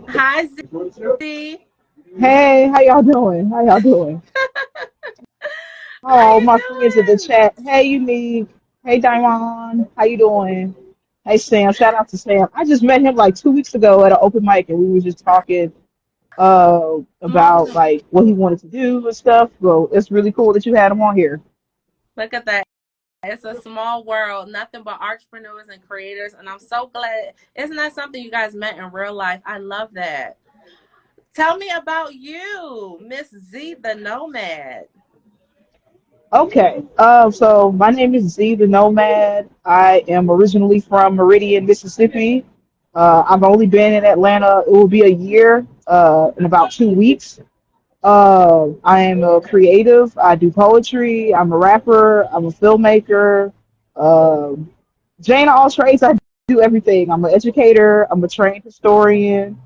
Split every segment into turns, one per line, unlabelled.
Hi, Z.
Hey, how y'all doing? How y'all doing?
How
Oh,
you
my friends in the
doing?
chat. Hey, Unique. Hey, Diamond. How you doing? Hey, Sam. Shout out to Sam. I just met him like 2 weeks ago at an open mic, and we were just talking about
Mm,
like what he wanted to do and stuff. So it's really cool that you had him on here.
look at that. It's a small world, nothing but entrepreneurs and creators, and I'm so glad. Isn't that something you guys met in real life? I love that. Tell me about you, Miss Z the Nomad.
Okay. So my name is Z the Nomad. I am originally from Meridian, Mississippi. I've only been in Atlanta. It will be a year in about 2 weeks. I am a creative. I do poetry. I'm a rapper. I'm a filmmaker. Um, Jane of all trades. I do everything. I'm an educator. I'm a trained historian.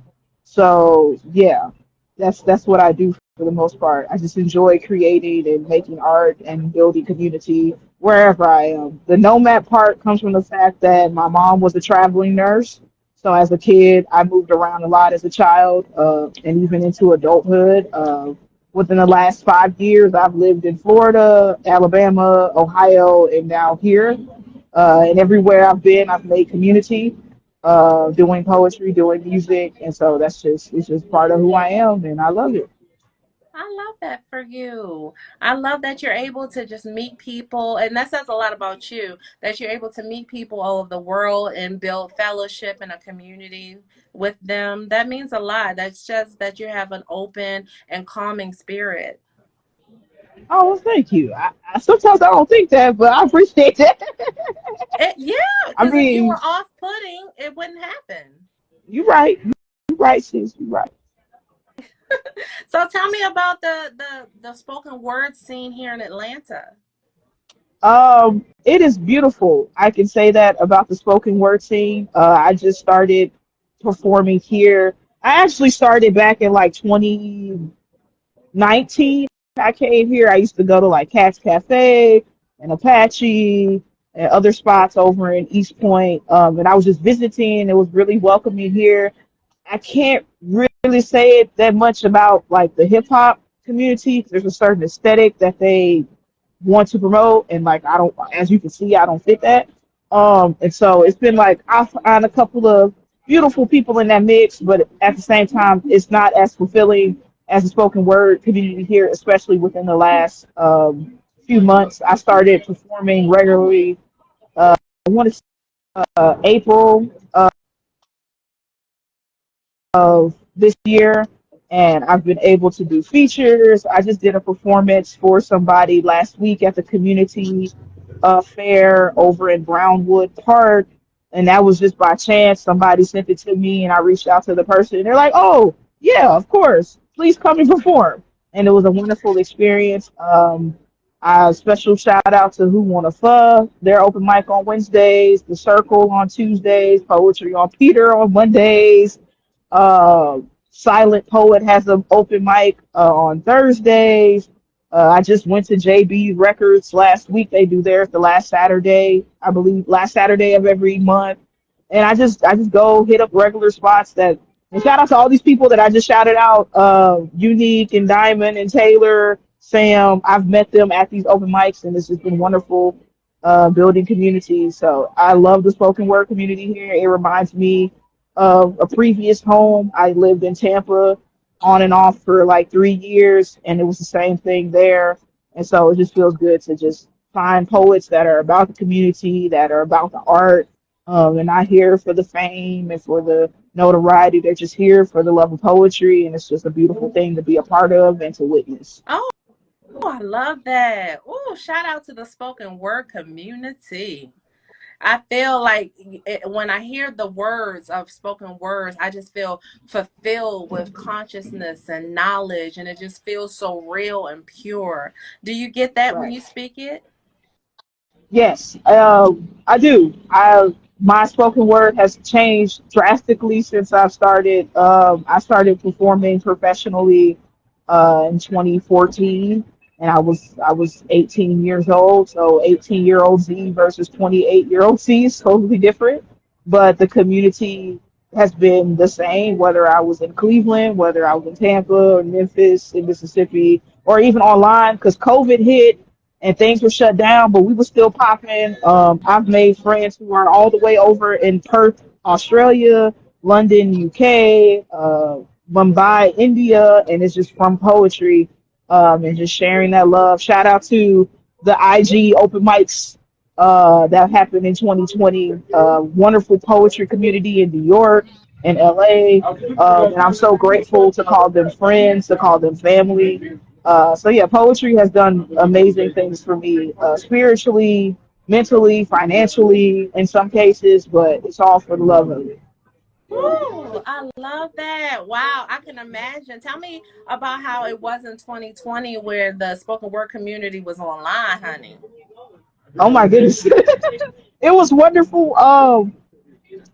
So yeah, that's what I do for the most part. I just enjoy creating and making art and building community wherever I am. The nomad part comes from the fact that my mom was a traveling nurse. So as a kid, I moved around a lot as a child, and even into adulthood. Within the last 5 years, I've lived in Florida, Alabama, Ohio, and now here. And everywhere I've been, I've made community, doing poetry, doing music, and so it's just part of who I am, and I love it.
I love that for you. I love that you're able to just meet people, and that says a lot about you, that you're able to meet people all over the world and build fellowship and a community with them. That means a lot. That's just that you have an open and calming spirit.
Oh, well, thank you. I sometimes I don't think that, but I appreciate that.
Yeah,
I
because if you were
mean,
off-putting, it wouldn't happen.
you're right. You're right, sis. You're right.
So tell me about the spoken word scene here in Atlanta.
It is beautiful. I can say that about the spoken word scene. I just started performing here. I actually started back in like 2019. I came here. I used to go to like Cat's Cafe and Apache and other spots over in East Point. And I was just visiting. It was really welcoming here. I can't really say it that much about like the hip hop community. There's a certain aesthetic that they want to promote, and like I don't, as you can see, I don't fit that. And so it's been like I find a couple of beautiful people in that mix, but at the same time, it's not as fulfilling as the spoken word community here, especially within the last few months. I started performing regularly. I want to say April of this year, and I've been able to do features. I just did a performance for somebody last week at the community fair over in Brownwood Park, and that was just by chance. Somebody sent it to me, and I reached out to the person, and they're like, "Oh, yeah, of course, please come and perform." And it was a wonderful experience. Special shout out to Who Wanna Fuck. Their open mic on Wednesdays, The Circle on Tuesdays, Poetry on Peter on Mondays. Silent Poet has an open mic on Thursdays. I just went to JB Records last week. They do theirs the last Saturday, I believe, last Saturday of every month. And I just go hit up regular spots that. And shout out to all these people that I just shouted out, Unique and Diamond and Taylor, Sam. I've met them at these open mics, and it's just been wonderful building community. So I love the spoken word community here. It reminds me of a previous home. I lived in Tampa on and off for like 3 years, and it was the same thing there. And so it just feels good to just find poets that are about the community, that are about the art, and not here for the fame and for the notoriety. They're just here for the love of poetry, and it's just a beautiful thing to be a part of and to witness.
Oh, I love that. Oh, shout out to the spoken word community. I feel like when I hear the words of spoken words, I just feel fulfilled with consciousness and knowledge, and it just feels so real and pure. Do you get that when
Right.
you speak it?
Yes, I do. My spoken word has changed drastically since I started performing professionally in 2014, and I was 18 years old. So 18-year-old Z versus 28-year-old Z is totally different. But the community has been the same, whether I was in Cleveland, whether I was in Tampa or Memphis, in Mississippi, or even online, because COVID hit and things were shut down, but we were still popping. I've made friends who are all the way over in Perth, Australia, London, UK, Mumbai, India, and it's just from poetry, and just sharing that love. Shout out to the IG open mics that happened in 2020. Wonderful poetry community in New York and LA. And I'm so grateful to call them friends, to call them family. So yeah, poetry has done amazing things for me, spiritually, mentally, financially, in some cases, but it's all for the love of it.
Ooh, I love that. Wow, I can imagine. Tell me about how it was in 2020 where the spoken word community was online, honey.
Oh my goodness. It was wonderful.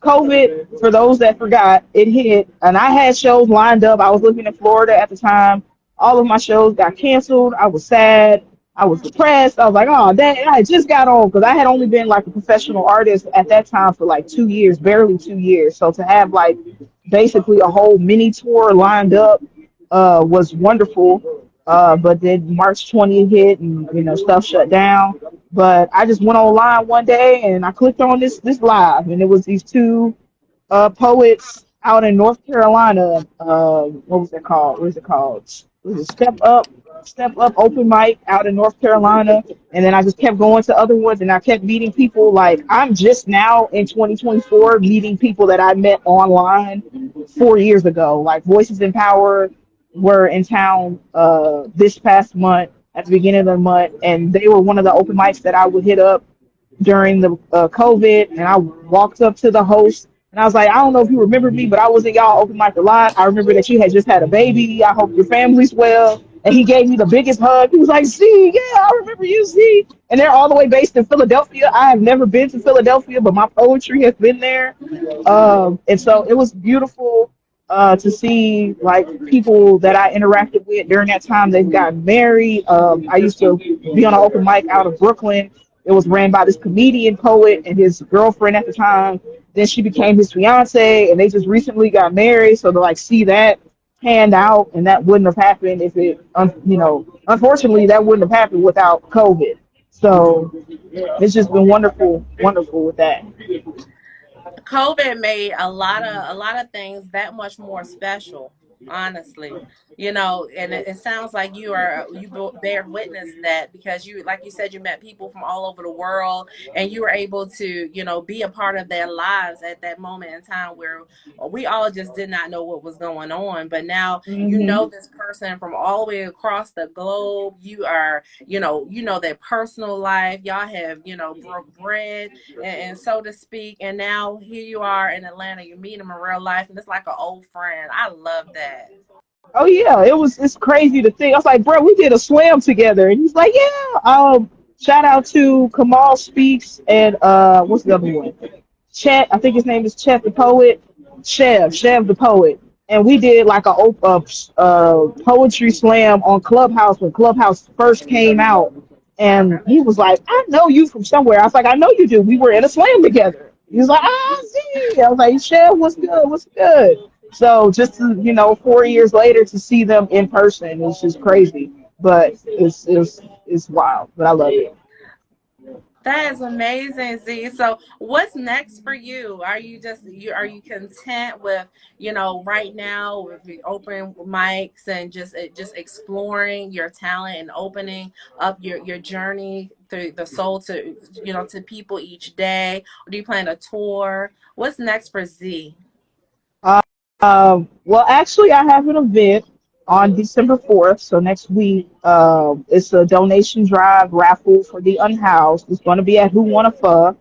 COVID, for those that forgot, it hit, and I had shows lined up. I was living in Florida at the time. All of my shows got canceled. I was sad. I was depressed. I was like, oh, dang, I just got on because I had only been like a professional artist at that time for like 2 years, barely 2 years. So to have like basically a whole mini tour lined up was wonderful. But then March 20th hit and stuff shut down. But I just went online one day and I clicked on this live, and it was these two poets out in North Carolina. What was it called? What is it called? It was a Step Up open mic out in North Carolina. And then I just kept going to other ones, and I kept meeting people. Like I'm just now in 2024 meeting people that I met online 4 years ago. Like Voices in Power were in town this past month at the beginning of the month, and they were one of the open mics that I would hit up during the COVID, and I walked up to the host and I was like, I don't know if you remember me, but I was in y'all open mic a lot. I remember that you had just had a baby. I hope your family's well. And he gave me the biggest hug. He was like, Z, yeah, I remember you, Z. And they're all the way based in Philadelphia. I have never been to Philadelphia, but my poetry has been there. And so it was beautiful to see like people that I interacted with during that time. They've gotten married. I used to be on an open mic out of Brooklyn. It was ran by this comedian poet and his girlfriend at the time. Then she became his fiance, and they just recently got married. So to like see that panned out, and that wouldn't have happened if it, unfortunately, that wouldn't have happened without COVID. So it's just been wonderful, wonderful with that.
COVID made a lot of things that much more special, honestly. And it sounds like bear witness that, because you, like you said, you met people from all over the world, and you were able to be a part of their lives at that moment in time where we all just did not know what was going on. But now
Hmm.
this person from all the way across the globe. You are, their personal life. Y'all have broke bread, and so to speak. And now here you are in Atlanta. You meet him in real life, and it's like an old friend. I love that.
Oh yeah, it's crazy to think. I was like, bro, we did a slam together, and he's like, yeah. Shout out to Kamal Speaks and what's the other one? Chet, I think his name is Chet the poet, Chev the poet, and we did like a poetry slam on Clubhouse when Clubhouse first came out, and he was like, I know you from somewhere. I was like, I know you do. We were in a slam together. He was like, ah, see. I was like, Chev, what's good? What's good? So just to, 4 years later to see them in person is just crazy, but it's wild. But I love it.
That is amazing, Z. So, what's next for you? Are you content with right now with the open mics and just exploring your talent and opening up your journey through the soul to to people each day? Or do you plan a tour? What's next for Z?
Well, actually, I have an event on December 4th, so next week. It's a donation drive raffle for the unhoused. It's going to be at Who Want a Pho.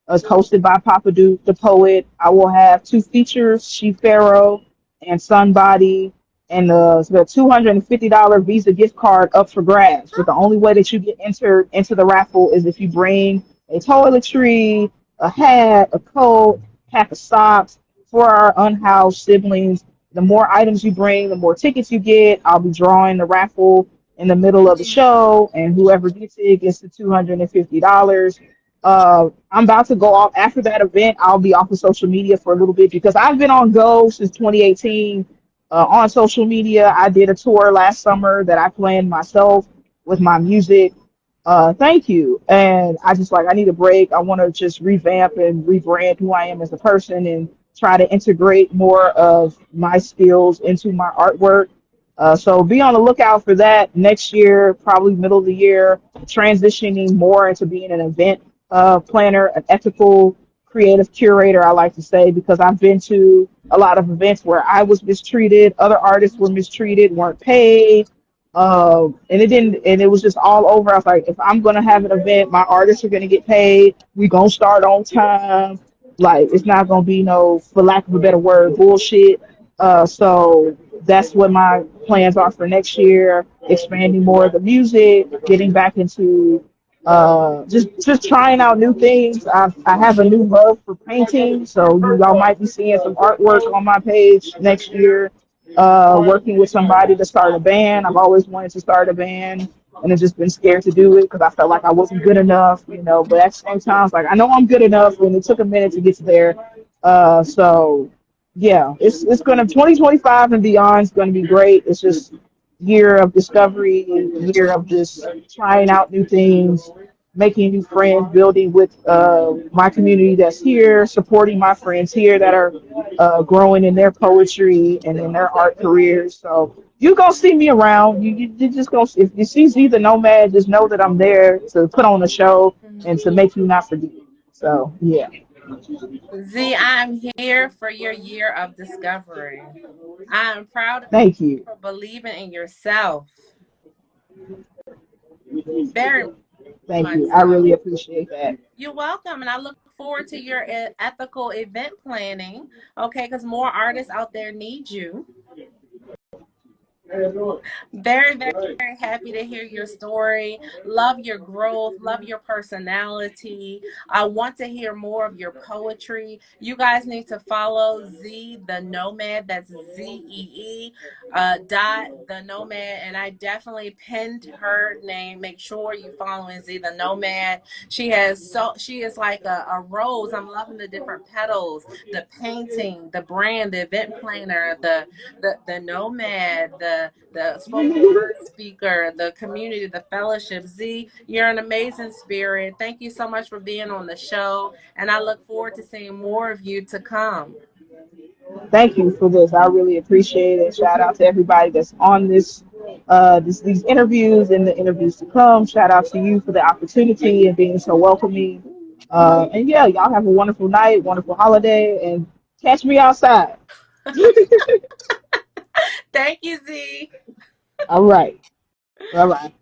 It's hosted by Papa Duke, the poet. I will have two features, She Pharaoh and Sunbody, and the $250 Visa gift card up for grabs. But the only way that you get entered into the raffle is if you bring a toiletry, a hat, a coat, pack of socks for our unhoused siblings. The more items you bring, the more tickets you get. I'll be drawing the raffle in the middle of the show, and whoever gets it gets the $250. I'm about to go off after that event. I'll be off of social media for a little bit because I've been on go since 2018 on social media. I did a tour last summer that I planned myself with my music. Thank you. And I just like I need a break. I want to just revamp and rebrand who I am as a person and try to integrate more of my skills into my artwork. So be on the lookout for that next year, probably middle of the year, transitioning more into being an event planner, an ethical creative curator, I like to say, because I've been to a lot of events where I was mistreated, other artists were mistreated, weren't paid, and it didn't, and it was just all over. I was like, if I'm gonna have an event, my artists are gonna get paid. We gonna start on time. Like it's not gonna be no, for lack of a better word, bullshit. So that's what my plans are for next year. Expanding more of the music, getting back into just trying out new things. I have a new love for painting, so y'all might be seeing some artwork on my page next year. Working with somebody to start a band. I've always wanted to start a band, and I've just been scared to do it because I felt like I wasn't good enough, you know. But at the same time, it's like I know I'm good enough, and it took a minute to get to there. So yeah, it's gonna 2025 and beyond is gonna be great. It's just year of discovery, year of just trying out new things, making new friends, building with my community that's here, supporting my friends here that are growing in their poetry and in their art careers. So you gonna see me around. You just gonna, if you see Z the Nomad, just know that I'm there to put on a show and to make you not forget. So yeah,
Z, I'm here for your year of discovery. I am proud of
thank
you
you,
for believing in yourself. Very
thank
much
you. I
so.
really appreciate that.
You're welcome, and I look forward to your ethical event planning. Okay, because more artists out there need you. Very, very, very happy to hear your story. Love your growth. Love your personality. I want to hear more of your poetry. You guys need to follow Z the Nomad. That's ZEE dot the Nomad. And I definitely pinned her name. Make sure you following Z the Nomad. She is like a rose. I'm loving the different petals, the painting, the brand, the event planner, the nomad, the spoken word speaker, the community, the fellowship. Z, you're an amazing spirit. Thank you so much for being on the show, and I look forward to seeing more of you to come.
Thank you for this. I really appreciate it. Shout out to everybody that's on these interviews and the interviews to come. Shout out to you for the opportunity and being so welcoming. And yeah, y'all have a wonderful night, wonderful holiday, and catch me outside.
Thank you, Z.
All right. Bye bye.